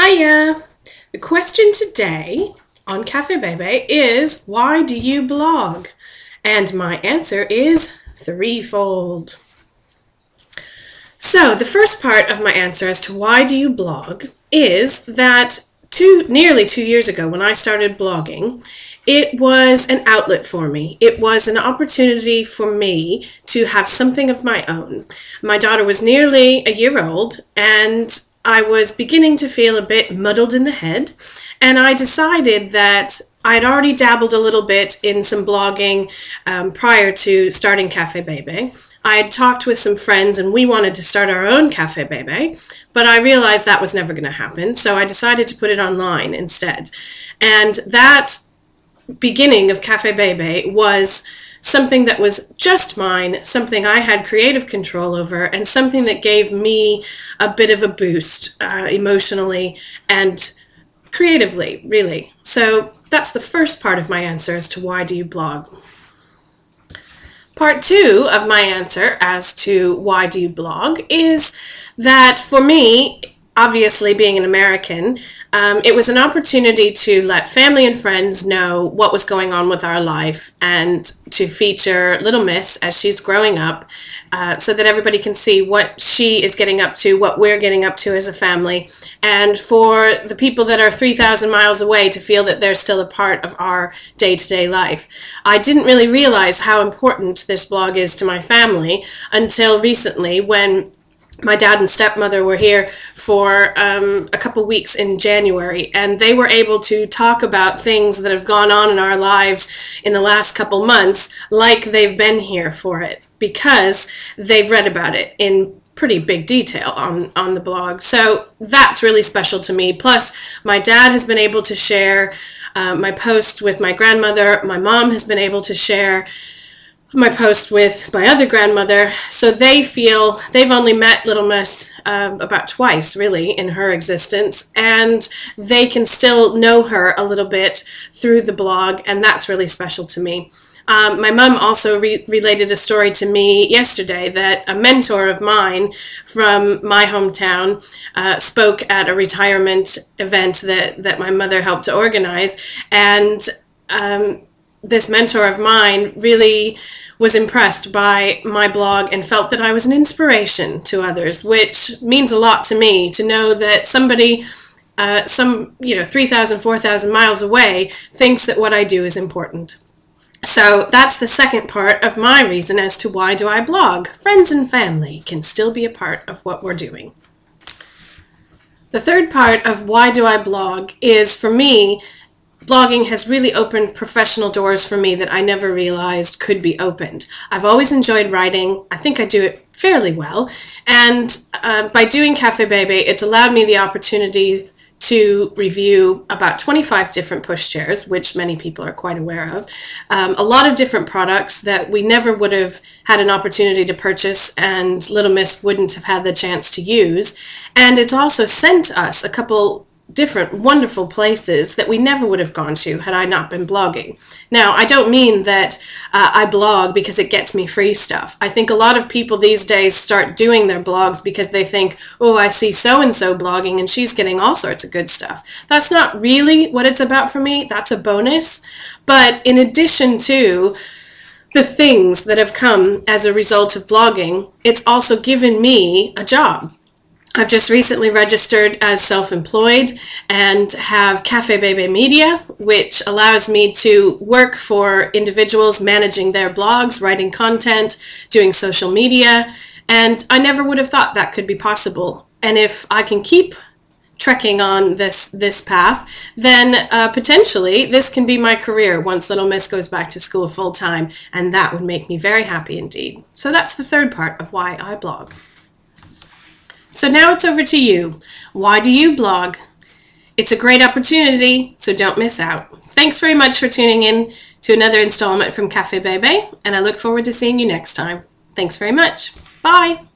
Hiya! The question today on Cafe Bebe is, why do you blog? And my answer is threefold. So the first part of my answer as to why do you blog is that nearly 2 years ago when I started blogging, it was an outlet for me. It was an opportunity for me to have something of my own. My daughter was nearly a year old and I was beginning to feel a bit muddled in the head, and I decided that I'd already dabbled a little bit in some blogging prior to starting Cafe Bebe. I had talked with some friends and we wanted to start our own Cafe Bebe, but I realized that was never going to happen, so I decided to put it online instead. And that beginning of Cafe Bebe was something that was just mine, something I had creative control over, and something that gave me a bit of a boost emotionally and creatively, really. So that's the first part of my answer as to why do you blog. Part two of my answer as to why do you blog is that for me, obviously being an American, it was an opportunity to let family and friends know what was going on with our life and to feature Little Miss as she's growing up so that everybody can see what she is getting up to, what we're getting up to as a family, and for the people that are 3,000 miles away to feel that they're still a part of our day-to-day life. I didn't really realize how important this blog is to my family until recently when my dad and stepmother were here for a couple weeks in January, and they were able to talk about things that have gone on in our lives in the last couple months like they've been here for it, because they've read about it in pretty big detail on the blog. So that's really special to me. Plus, my dad has been able to share my posts with my grandmother. My mom has been able to share my post with my other grandmother, so they feel they've only met Little Miss about twice really in her existence, and they can still know her a little bit through the blog, and that's really special to me. My mom also related a story to me yesterday that a mentor of mine from my hometown spoke at a retirement event that my mother helped to organize, and this mentor of mine really was impressed by my blog and felt that I was an inspiration to others, which means a lot to me to know that somebody 3,000, 4,000 miles away thinks that what I do is important. So that's the second part of my reason as to why do I blog. Friends and family can still be a part of what we're doing. The third part of why do I blog is, for me, blogging has really opened professional doors for me that I never realized could be opened. I've always enjoyed writing. I think I do it fairly well. And by doing Cafe Bebe, it's allowed me the opportunity to review about 25 different pushchairs, which many people are quite aware of. A lot of different products that we never would have had an opportunity to purchase and Little Miss wouldn't have had the chance to use. And it's also sent us a couple different wonderful places that we never would have gone to had I not been blogging. Now, I don't mean that I blog because it gets me free stuff. I think a lot of people these days start doing their blogs because they think, oh, I see so-and-so blogging and she's getting all sorts of good stuff. That's not really what it's about for me. That's a bonus. But in addition to the things that have come as a result of blogging, it's also given me a job. I've just recently registered as self-employed and have Cafe Bebe Media, which allows me to work for individuals managing their blogs, writing content, doing social media, and I never would have thought that could be possible. And if I can keep trekking on this path, then potentially this can be my career once Little Miss goes back to school full-time, and that would make me very happy indeed. So that's the third part of why I blog. So now it's over to you. Why do you blog? It's a great opportunity, so don't miss out. Thanks very much for tuning in to another installment from Cafe Bebe, and I look forward to seeing you next time. Thanks very much. Bye.